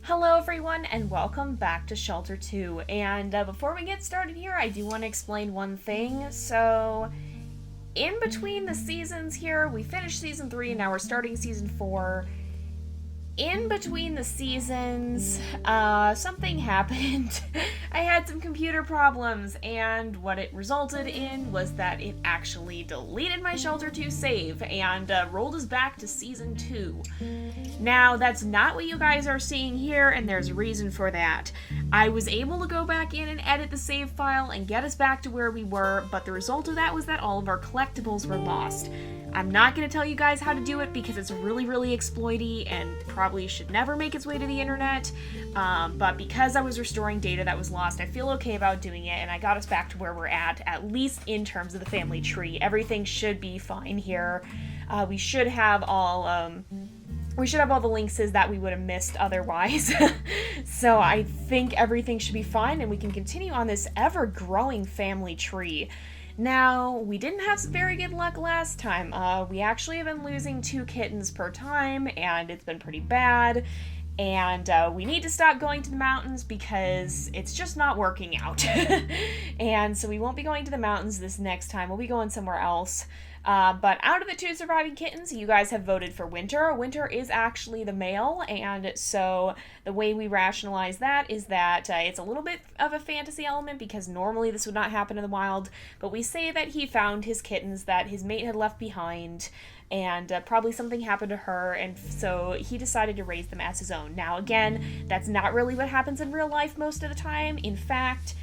Hello everyone and welcome back to Shelter 2, and before we get started here I do want to explain one thing. So in between the seasons here, we finished season 3 and now we're starting season 4. In between the seasons, something happened. I had some computer problems, and what it resulted in was that it actually deleted my Shelter 2 save and rolled us back to season 2. Now, that's not what you guys are seeing here, and there's a reason for that. I was able to go back in and edit the save file and get us back to where we were, but the result of that was that all of our collectibles were lost. I'm not going to tell you guys how to do it because it's really exploity and probably should never make its way to the internet, but because I was restoring data that was lost, I feel okay about doing it, and I got us back to where we're at least in terms of the family tree. Everything should be fine here. We should have all the lynxes that we would have missed otherwise. So I think everything should be fine and we can continue on this ever-growing family tree. Now, we didn't have very good luck last time. We actually have been losing 2 kittens per time, and it's been pretty bad. And we need to stop going to the mountains because it's just not working out. And so we won't be going to the mountains this next time. We'll be going somewhere else. But out of the 2 surviving kittens, you guys have voted for Winter. Winter is actually the male, and so the way we rationalize that is that it's a little bit of a fantasy element because normally this would not happen in the wild, but we say that he found his kittens that his mate had left behind, and probably something happened to her, and so he decided to raise them as his own. Now, again, that's not really what happens in real life most of the time. In fact,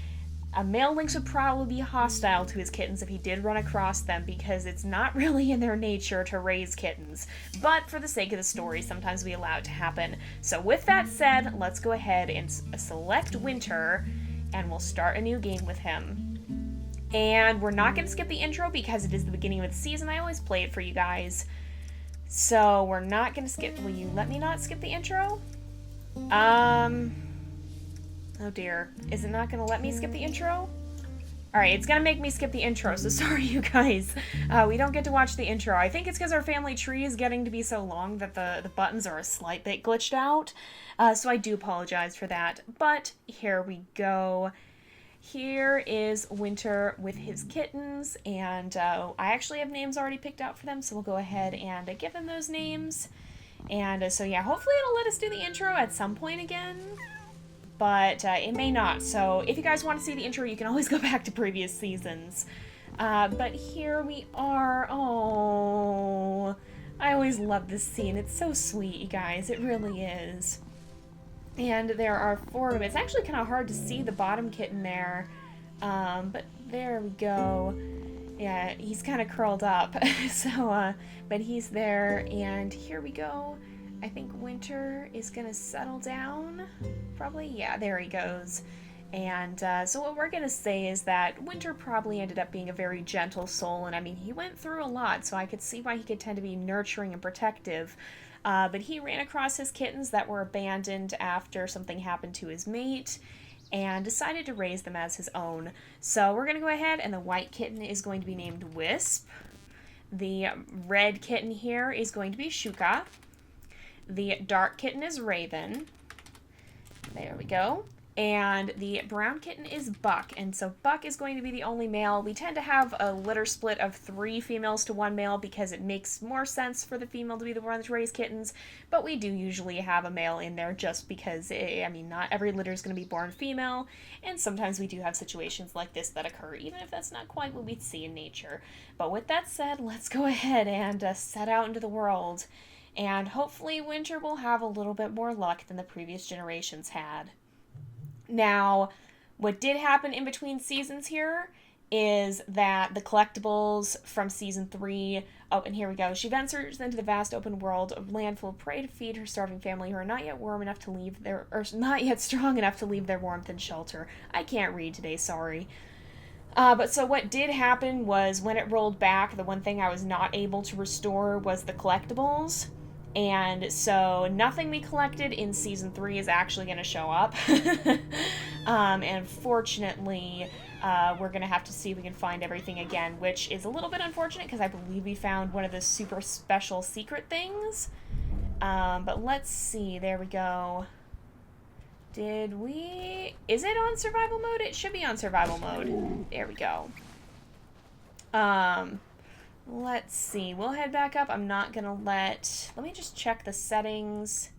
a male lynx would probably be hostile to his kittens if he did run across them because it's not really in their nature to raise kittens. But for the sake of the story, sometimes we allow it to happen. So with that said, let's go ahead and select Winter, and we'll start a new game with him. And we're not going to skip the intro because it is the beginning of the season. I always play it for you guys. So we're not going to skip... Will you let me not skip the intro? Oh dear. Is it not going to let me skip the intro? Alright, it's going to make me skip the intro, so sorry you guys. We don't get to watch the intro. I think it's because our family tree is getting to be so long that the buttons are a slight bit glitched out. So I do apologize for that. But here we go. Here is Winter with his kittens, and I actually have names already picked out for them, so we'll go ahead and give them those names. And so yeah, hopefully it'll let us do the intro at some point again. But it may not, so if you guys want to see the intro, you can always go back to previous seasons. But here we are. Oh, I always love this scene. It's so sweet, you guys. It really is. And there are 4 of them. It's actually kind of hard to see the bottom kitten there. But there we go. Yeah, he's kind of curled up. So, but he's there, and here we go. I think Winter is going to settle down, probably. Yeah, there he goes. And so what we're going to say is that Winter probably ended up being a very gentle soul, and I mean, he went through a lot, so I could see why he could tend to be nurturing and protective. But he ran across his kittens that were abandoned after something happened to his mate, and decided to raise them as his own. So we're going to go ahead, and the white kitten is going to be named Wisp. The red kitten here is going to be Shuka. The dark kitten is Raven. There we go. And the brown kitten is Buck. And so Buck is going to be the only male. We tend to have a litter split of 3 females to 1 male because it makes more sense for the female to be the one to raise kittens. But we do usually have a male in there just because, I mean, not every litter is going to be born female. And sometimes we do have situations like this that occur, even if that's not quite what we see in nature. But with that said, let's go ahead and set out into the world. And hopefully Winter will have a little bit more luck than the previous generations had. Now, what did happen in between seasons here is that the collectibles from season 3... Oh, and here we go. She ventures into the vast open world of land full of prey to feed her starving family who are not yet warm enough to leave their... or not yet strong enough to leave their warmth and shelter. I can't read today, sorry. But so what did happen was when it rolled back, the one thing I was not able to restore was the collectibles. And so nothing we collected in season 3 is actually going to show up. And fortunately, we're going to have to see if we can find everything again, which is a little bit unfortunate because I believe we found one of the super special secret things. But let's see. There we go. Is it on survival mode? It should be on survival mode. There we go. Let's see. We'll head back up. I'm not gonna let me just check the settings.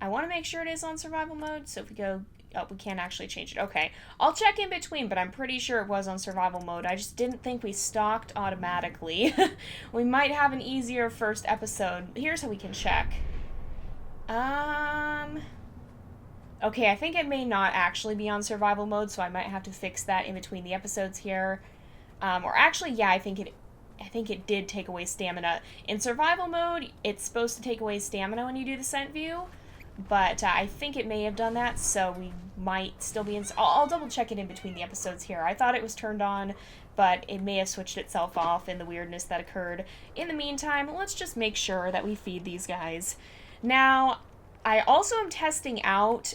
I want to make sure it is on survival mode, so if we go... Oh, we can't actually change it. Okay. I'll check in between, but I'm pretty sure it was on survival mode. I just didn't think we stocked automatically. We might have an easier first episode. Here's how we can check. Okay, I think it may not actually be on survival mode, so I might have to fix that in between the episodes here. Or actually, yeah, I think it did take away stamina. In survival mode, it's supposed to take away stamina when you do the scent view, but I think it may have done that, so we might still be in... I'll double check it in between the episodes here. I thought it was turned on, but it may have switched itself off in the weirdness that occurred. In the meantime, let's just make sure that we feed these guys. Now, I also am testing out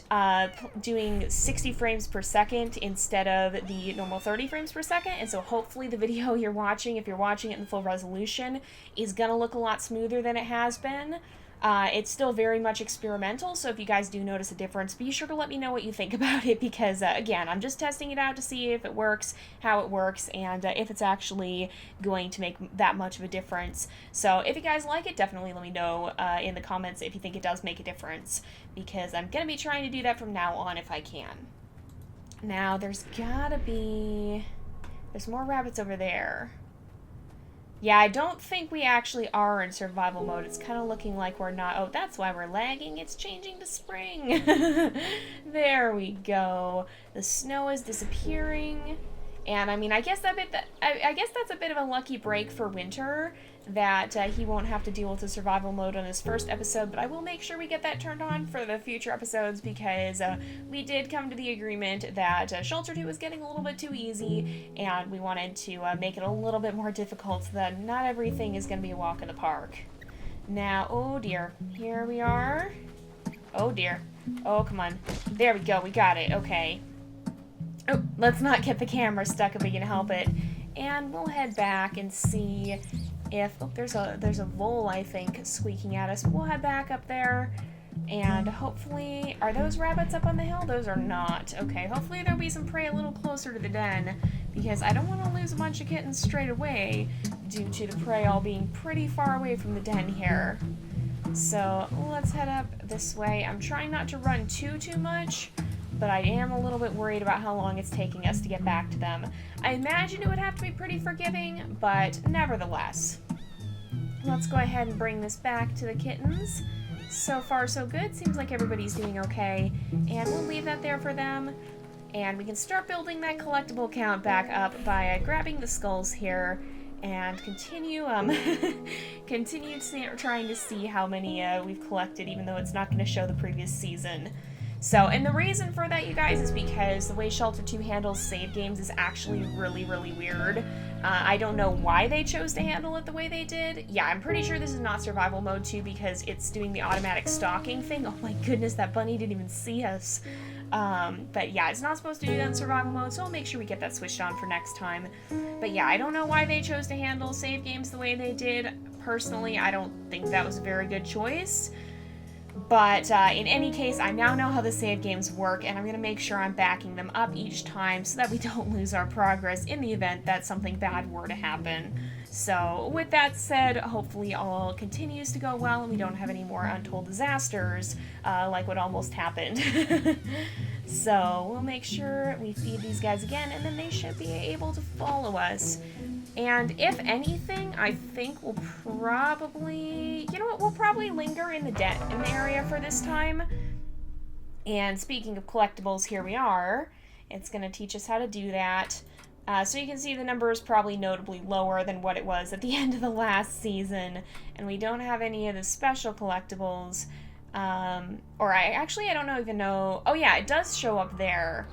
doing 60 frames per second instead of the normal 30 frames per second, and so hopefully the video you're watching, if you're watching it in full resolution, is going to look a lot smoother than it has been. It's still very much experimental, so if you guys do notice a difference, be sure to let me know what you think about it, because, again, I'm just testing it out to see if it works, how it works, and if it's actually going to make that much of a difference. So if you guys like it, definitely let me know in the comments if you think it does make a difference, because I'm going to be trying to do that from now on if I can. Now, there's more rabbits over there. Yeah, I don't think we actually are in survival mode. It's kind of looking like we're not. Oh, that's why we're lagging. It's changing to spring. There we go. The snow is disappearing. And I mean, I guess that's a bit of a lucky break for Winter, that he won't have to deal with the survival mode on his first episode, but I will make sure we get that turned on for the future episodes, because we did come to the agreement that Shelter 2 was getting a little bit too easy, and we wanted to make it a little bit more difficult so that not everything is going to be a walk in the park. Now, oh dear, here we are. Oh dear. Oh, come on. There we go, we got it, okay. Oh, let's not get the camera stuck if we can help it. And we'll head back and see if... Oh, there's a vole, I think, squeaking at us. We'll head back up there, and hopefully... Are those rabbits up on the hill? Those are not. Okay, hopefully there'll be some prey a little closer to the den, because I don't want to lose a bunch of kittens straight away due to the prey all being pretty far away from the den here. So let's head up this way. I'm trying not to run too much, but I am a little bit worried about how long it's taking us to get back to them. I imagine it would have to be pretty forgiving, but nevertheless. Let's go ahead and bring this back to the kittens. So far, so good. Seems like everybody's doing okay, and we'll leave that there for them. And we can start building that collectible count back up by grabbing the skulls here, and continue trying to see how many we've collected, even though it's not going to show the previous season. So, and the reason for that, you guys, is because the way Shelter 2 handles save games is actually really, really weird. I don't know why they chose to handle it the way they did. Yeah, I'm pretty sure this is not survival mode too, because it's doing the automatic stalking thing. Oh my goodness, that bunny didn't even see us. But yeah, it's not supposed to do that in survival mode, so I'll make sure we get that switched on for next time. But yeah, I don't know why they chose to handle save games the way they did. Personally, I don't think that was a very good choice. But in any case, I now know how the save games work, and I'm going to make sure I'm backing them up each time so that we don't lose our progress in the event that something bad were to happen. So with that said, hopefully all continues to go well and we don't have any more untold disasters like what almost happened. So we'll make sure we feed these guys again, and then they should be able to follow us. And if anything, I think we'll probably... You know what? We'll probably linger in the area for this time. And speaking of collectibles, here we are. It's going to teach us how to do that. So you can see the number is probably notably lower than what it was at the end of the last season. And we don't have any of the special collectibles. Or I don't even know... Oh yeah, it does show up there.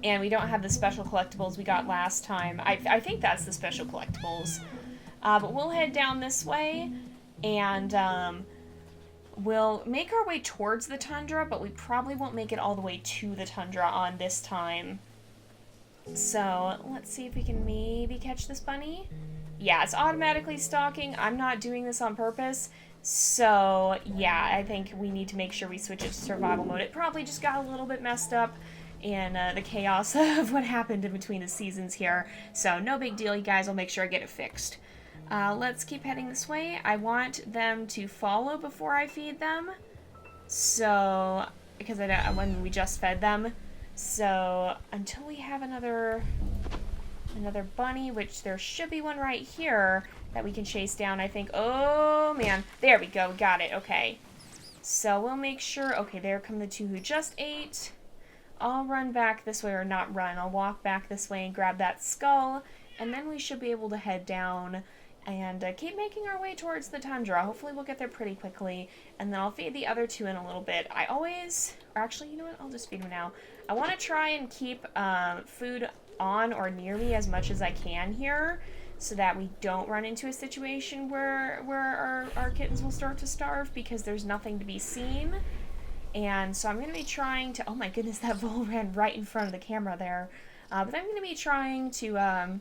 And we don't have the special collectibles we got last time. I think that's the special collectibles. But we'll head down this way, and we'll make our way towards the tundra, but we probably won't make it all the way to the tundra on this time. So let's see if we can maybe catch this bunny. Yeah, it's automatically stalking. I'm not doing this on purpose So, yeah, I think we need to make sure we switch it to survival mode. It probably just got a little bit messed up in the chaos of what happened in between the seasons here. So, no big deal, you guys. I'll make sure I get it fixed. Let's keep heading this way. I want them to follow before I feed them. So, because when we just fed them. So, until we have another bunny, which there should be one right here that we can chase down, I think. Oh, man. There we go. Got it. Okay. So we'll make sure. Okay, there come the two who just ate. I'll run back this way, or not run. I'll walk back this way and grab that skull, and then we should be able to head down and keep making our way towards the tundra. Hopefully we'll get there pretty quickly, and then I'll feed the other two in a little bit. I always, or actually, you know what? I'll just feed them now. I want to try and keep food on or near me as much as I can here, so that we don't run into a situation where our kittens will start to starve because there's nothing to be seen. And so I'm going to be trying to, oh my goodness, that vole ran right in front of the camera there. But I'm going to be trying to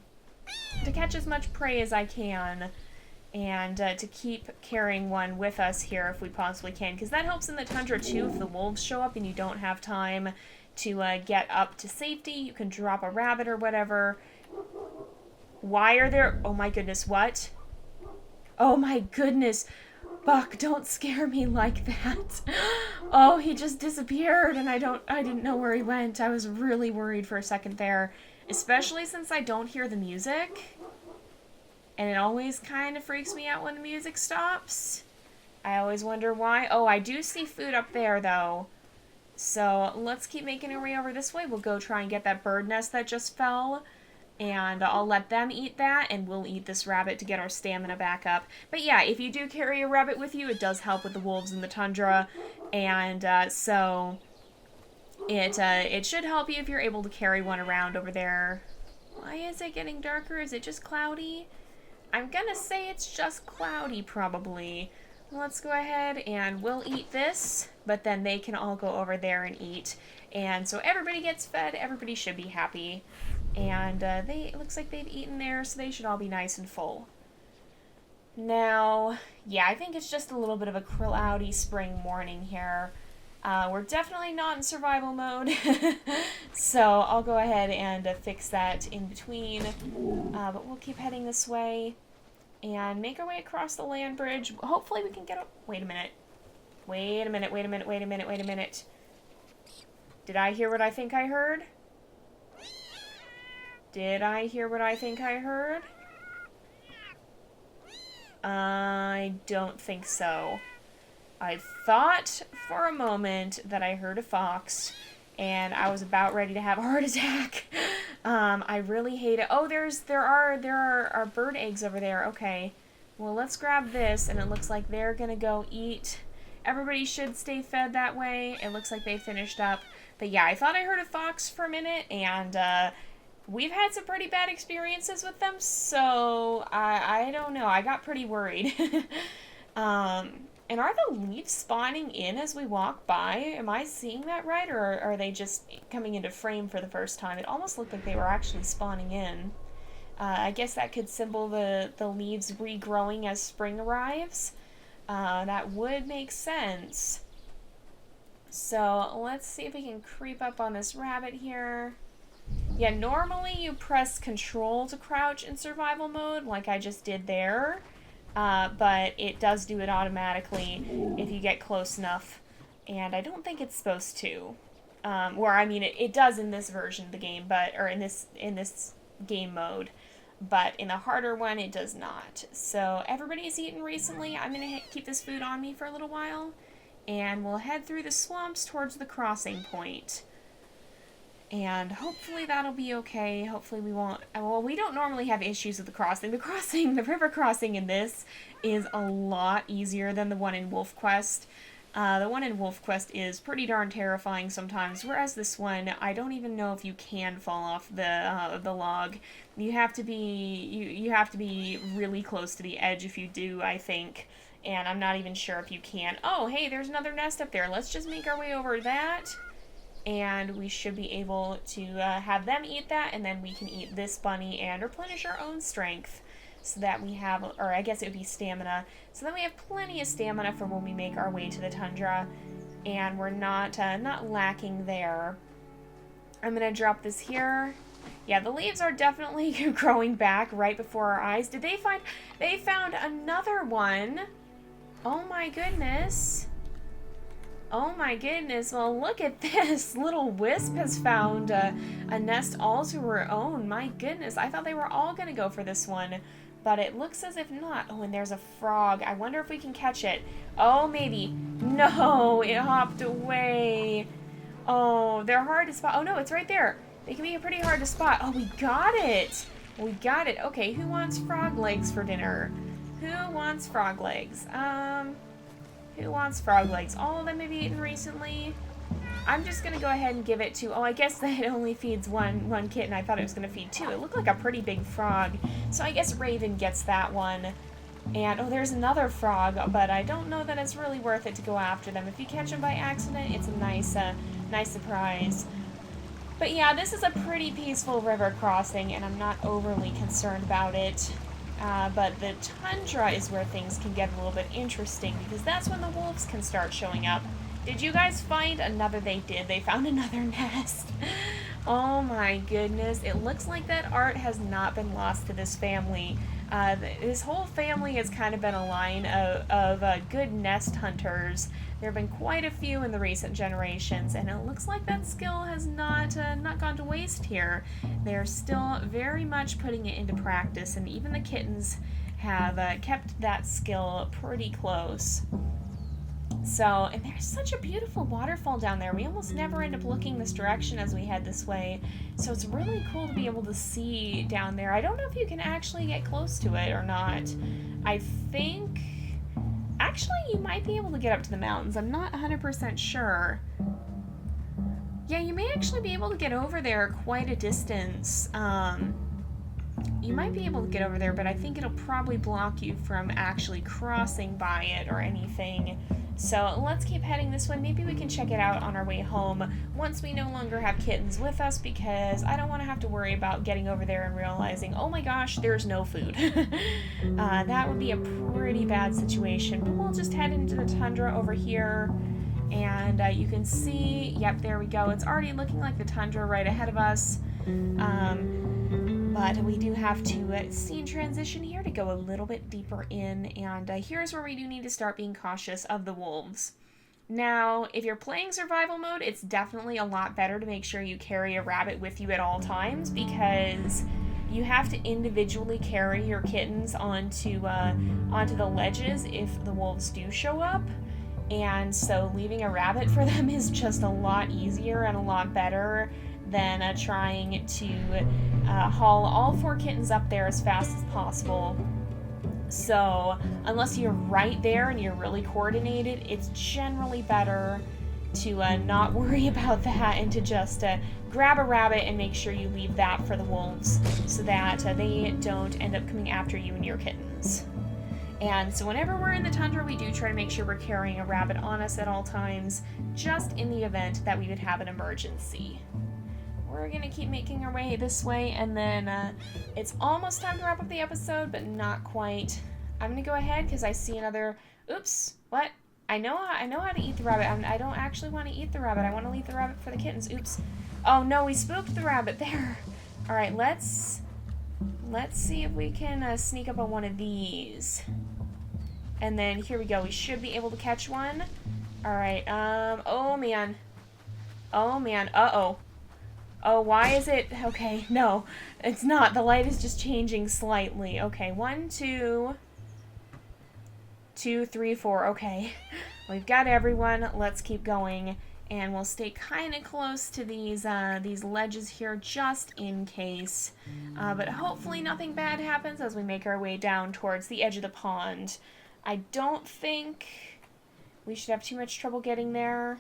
catch as much prey as I can, and to keep carrying one with us here if we possibly can, because that helps in the tundra too. If the wolves show up and you don't have time to get up to safety, you can drop a rabbit or whatever. Why are there... Oh my goodness, what? Oh my goodness. Buck, don't scare me like that. Oh, he just disappeared and I didn't know where he went. I was really worried for a second there, especially since I don't hear the music. And it always kind of freaks me out when the music stops. I always wonder why. Oh, I do see food up there though. So let's keep making our way over this way. We'll go try and get that bird nest that just fell. And I'll let them eat that, and we'll eat this rabbit to get our stamina back up. But yeah, if you do carry a rabbit with you, it does help with the wolves in the tundra. And so it should help you if you're able to carry one around over there. Why is it getting darker? Is it just cloudy? I'm gonna say it's just cloudy, probably. Let's go ahead and we'll eat this, but then they can all go over there and eat. And so everybody gets fed, everybody should be happy. And it looks like they've eaten there, so they should all be nice and full. Now, yeah, I think it's just a little bit of a cloudy spring morning here. We're definitely not in survival mode, so I'll go ahead and fix that in between. But we'll keep heading this way and make our way across the land bridge. Hopefully we can get up. Wait a minute. Wait a minute, wait a minute, wait a minute, wait a minute. Did I hear what I think I heard? Did I hear what I think I heard? I don't think so. I thought for a moment that I heard a fox, and I was about ready to have a heart attack. I really hate it. Oh, there are bird eggs over there. Okay. Well, let's grab this, and it looks like they're gonna go eat. Everybody should stay fed that way. It looks like they finished up. But yeah, I thought I heard a fox for a minute, and we've had some pretty bad experiences with them, so I don't know. I got pretty worried. And are the leaves spawning in as we walk by? Am I seeing that right, or are they just coming into frame for the first time? It almost looked like they were actually spawning in. I guess that could symbol the leaves regrowing as spring arrives. That would make sense. So let's see if we can creep up on this rabbit here. Yeah, normally you press control to crouch in survival mode, like I just did there. But it does do it automatically if you get close enough. And I don't think it's supposed to. Or, I mean, it does in this version of the game, or in this game mode. But in the harder one, it does not. So, everybody's eaten recently. I'm going to keep this food on me for a little while. And we'll head through the swamps towards the crossing point. And hopefully that'll be okay. Hopefully we won't... Well, we don't normally have issues with the crossing. The river crossing in this is a lot easier than the one in Wolf Quest. The one in Wolf Quest is pretty darn terrifying sometimes, whereas this one, I don't even know if you can fall off the log. You have to be... You have to be really close to the edge if you do, I think. And I'm not even sure if you can. Oh, hey, there's another nest up there. Let's just make our way over that. And we should be able to have them eat that, and then we can eat this bunny and replenish our own strength. so that we have, or I guess it would be stamina, so that we have plenty of stamina for when we make our way to the tundra, and we're not lacking there. I'm gonna drop this here. Yeah, the leaves are definitely growing back right before our eyes. Did they find... They found another one. Oh my goodness. Oh my goodness. Well, look at this. Little Wisp has found a nest all to her own. My goodness. I thought they were all going to go for this one. But it looks as if not. Oh, and there's a frog. I wonder if we can catch it. Oh, maybe. No, it hopped away. Oh, they're hard to spot. Oh, no, it's right there. They can be pretty hard to spot. Oh, we got it. We got it. Okay, who wants frog legs for dinner? Who wants frog legs? Who wants frog legs? All of them have eaten recently. I'm just going to go ahead and give it to... Oh, I guess that it only feeds one kitten. I thought it was going to feed two. It looked like a pretty big frog. So I guess Raven gets that one. And, oh, there's another frog, but I don't know that it's really worth it to go after them. If you catch them by accident, it's a nice surprise. But yeah, this is a pretty peaceful river crossing, and I'm not overly concerned about it. But the tundra is where things can get a little bit interesting, because that's when the wolves can start showing up. Did you guys find another? They did. They found another nest. Oh my goodness. It looks like that art has not been lost to this family. This whole family has kind of been a line of good nest hunters. There have been quite a few in the recent generations, and it looks like that skill has not gone to waste here. They're still very much putting it into practice, and even the kittens have kept that skill pretty close. So, and there's such a beautiful waterfall down there. We almost never end up looking this direction as we head this way. So it's really cool to be able to see down there. I don't know if you can actually get close to it or not. I think... Actually, you might be able to get up to the mountains. I'm not 100% sure. Yeah, you may actually be able to get over there quite a distance. You might be able to get over there, but I think it'll probably block you from actually crossing by it or anything. So let's keep heading this way. Maybe we can check it out on our way home once we no longer have kittens with us, because I don't want to have to worry about getting over there and realizing, oh my gosh, there's no food. That would be a pretty bad situation. But we'll just head into the tundra over here, and you can see, yep, there we go. It's already looking like the tundra right ahead of us. But we do have to scene transition here to go a little bit deeper in, and here's where we do need to start being cautious of the wolves. Now, if you're playing survival mode, it's definitely a lot better to make sure you carry a rabbit with you at all times, because you have to individually carry your kittens onto the ledges if the wolves do show up. And so leaving a rabbit for them is just a lot easier and a lot better than trying to haul all 4 kittens up there as fast as possible. So unless you're right there and you're really coordinated, it's generally better to not worry about that and to just grab a rabbit and make sure you leave that for the wolves so that they don't end up coming after you and your kittens. And so whenever we're in the tundra, we do try to make sure we're carrying a rabbit on us at all times, just in the event that we would have an emergency. We're going to keep making our way this way, and then it's almost time to wrap up the episode, but not quite. I'm going to go ahead because I see another... Oops, what? I know how to eat the rabbit. I don't actually want to eat the rabbit. I want to leave the rabbit for the kittens. Oops. Oh, no, we spooked the rabbit there. All right, let's see if we can sneak up on one of these. And then here we go. We should be able to catch one. All right. Oh, man. Oh, man. Uh-oh. Oh, why is it... Okay, no. It's not. The light is just changing slightly. Okay, 1, 2... 2, 3, 4. Okay. We've got everyone. Let's keep going. And we'll stay kind of close to these ledges here just in case. But hopefully nothing bad happens as we make our way down towards the edge of the pond. I don't think we should have too much trouble getting there.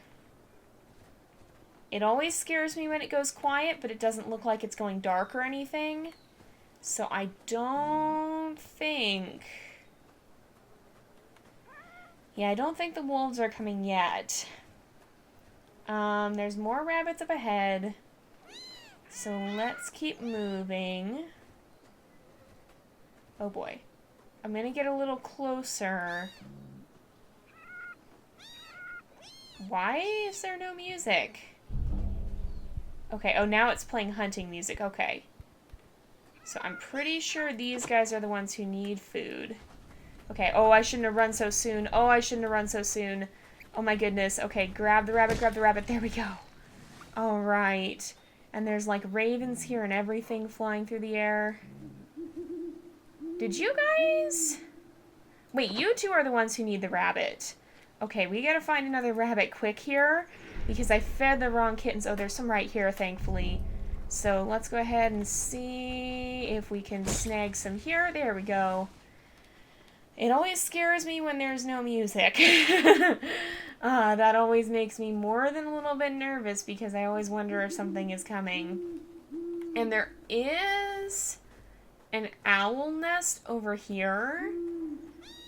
It always scares me when it goes quiet, but it doesn't look like it's going dark or anything. So I don't think... Yeah, I don't think the wolves are coming yet. There's more rabbits up ahead. So let's keep moving. Oh boy. I'm gonna get a little closer. Why is there no music? Okay, oh, now it's playing hunting music. Okay. So I'm pretty sure these guys are the ones who need food. Okay, oh, I shouldn't have run so soon. Oh, I shouldn't have run so soon. Oh my goodness. Okay, grab the rabbit, grab the rabbit. There we go. All right. And there's like ravens here and everything flying through the air. Did you guys? Wait, you two are the ones who need the rabbit. Okay, we gotta find another rabbit quick here because I fed the wrong kittens. Oh, there's some right here, thankfully. So let's go ahead and see if we can snag some here. There we go. It always scares me when there's no music. That always makes me more than a little bit nervous because I always wonder if something is coming. And there is an owl nest over here.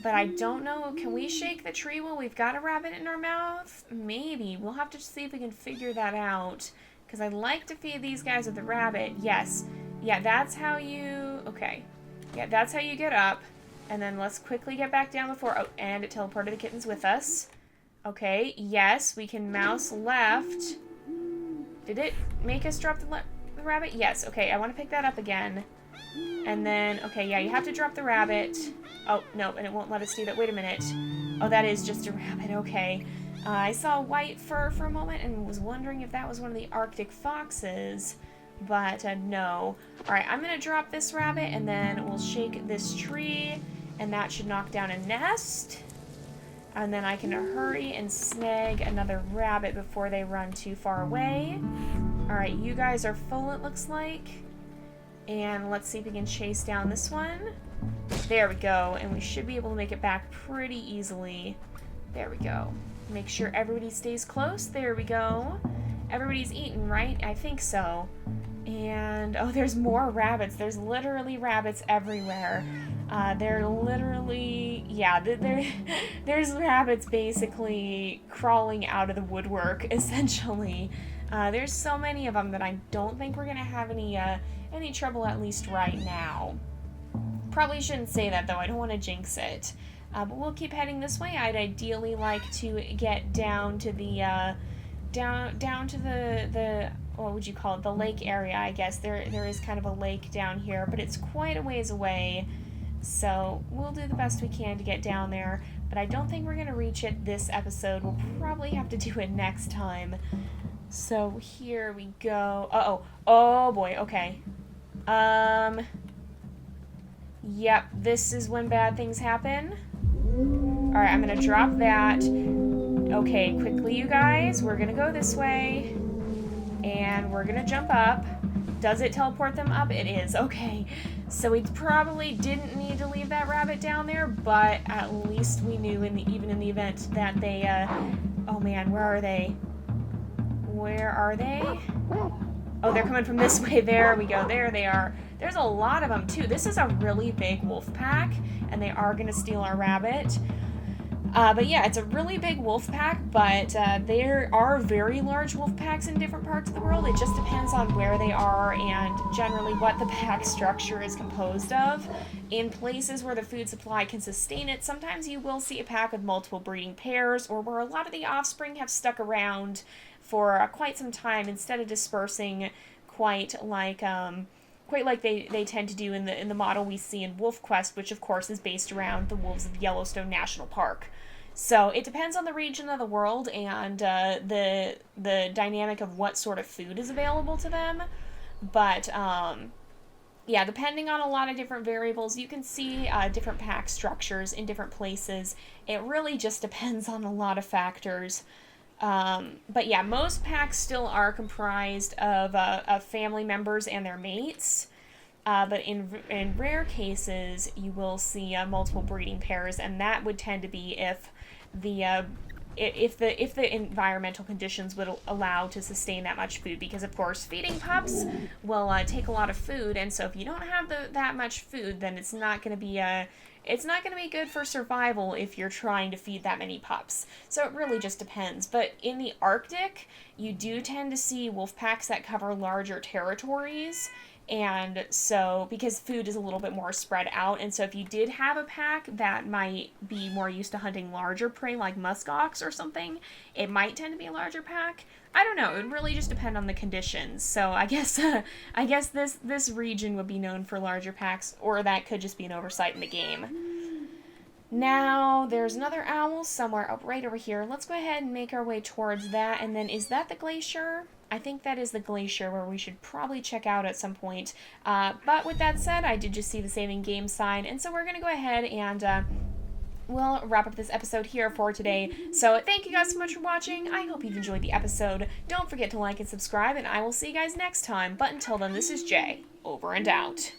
But I don't know. Can we shake the tree while we've got a rabbit in our mouth? Maybe. We'll have to see if we can figure that out. Because I'd like to feed these guys with the rabbit. Yes. Yeah, that's how you... Okay. Yeah, that's how you get up. And then let's quickly get back down before... Oh, and it teleported the kittens with us. Okay. Yes, we can mouse left. Did it make us drop the rabbit? Yes. Okay, I want to pick that up again. And then... Okay, yeah, you have to drop the rabbit... Oh, no, and it won't let us do that. Wait a minute. Oh, that is just a rabbit. Okay. I saw white fur for a moment and was wondering if that was one of the Arctic foxes, but no. All right, I'm going to drop this rabbit, and then we'll shake this tree, and that should knock down a nest. And then I can hurry and snag another rabbit before they run too far away. All right, you guys are full, it looks like. And let's see if we can chase down this one. There we go, and we should be able to make it back pretty easily. There we go. Make sure everybody stays close. There we go. Everybody's eaten, right? I think so. And, oh, there's more rabbits. There's literally rabbits everywhere. They're literally, yeah, there's rabbits basically crawling out of the woodwork, essentially. There's so many of them that I don't think we're going to have any trouble, at least right now. Probably shouldn't say that, though. I don't want to jinx it. But we'll keep heading this way. I'd ideally like to get down to the, down to the what would you call it? The lake area, I guess. There is kind of a lake down here, but it's quite a ways away. So we'll do the best we can to get down there. But I don't think we're going to reach it this episode. We'll probably have to do it next time. So here we go. Uh-oh. Oh, boy. Okay. Yep, this is when bad things happen. Alright, I'm gonna drop that. Okay, quickly, you guys. We're gonna go this way. And we're gonna jump up. Does it teleport them up? It is. Okay. So we probably didn't need to leave that rabbit down there, but at least we knew, even in the event that they, oh man, where are they? Where are they? Oh, they're coming from this way. There we go. There they are. There's a lot of them, too. This is a really big wolf pack, and they are going to steal our rabbit. But yeah, it's a really big wolf pack, but there are very large wolf packs in different parts of the world. It just depends on where they are and generally what the pack structure is composed of. In places where the food supply can sustain it, sometimes you will see a pack with multiple breeding pairs, or where a lot of the offspring have stuck around for quite some time instead of dispersing quite like they tend to do in the model we see in Wolf Quest, which of course is based around the wolves of Yellowstone National Park. So it depends on the region of the world and the dynamic of what sort of food is available to them. But yeah, depending on a lot of different variables, you can see different pack structures in different places. It really just depends on a lot of factors. But yeah, most packs still are comprised of family members and their mates. But in rare cases, you will see multiple breeding pairs, and that would tend to be if the environmental conditions would allow to sustain that much food, because of course feeding pups will take a lot of food, and so if you don't have that much food, then it's not going to be good for survival if you're trying to feed that many pups. So it really just depends. But in the Arctic, you do tend to see wolf packs that cover larger territories, And so, because food is a little bit more spread out, and so if you did have a pack that might be more used to hunting larger prey like muskox or something, it might tend to be a larger pack. I don't know. It would really just depend on the conditions. So I guess this region would be known for larger packs, or that could just be an oversight in the game. Now, there's another owl somewhere up right over here. Let's go ahead and make our way towards that. And then, is that the glacier? I think that is the glacier where we should probably check out at some point. But with that said, I did just see the saving game sign. And so we're going to go ahead and we'll wrap up this episode here for today. So thank you guys so much for watching. I hope you've enjoyed the episode. Don't forget to like and subscribe, and I will see you guys next time. But until then, this is Jay, over and out.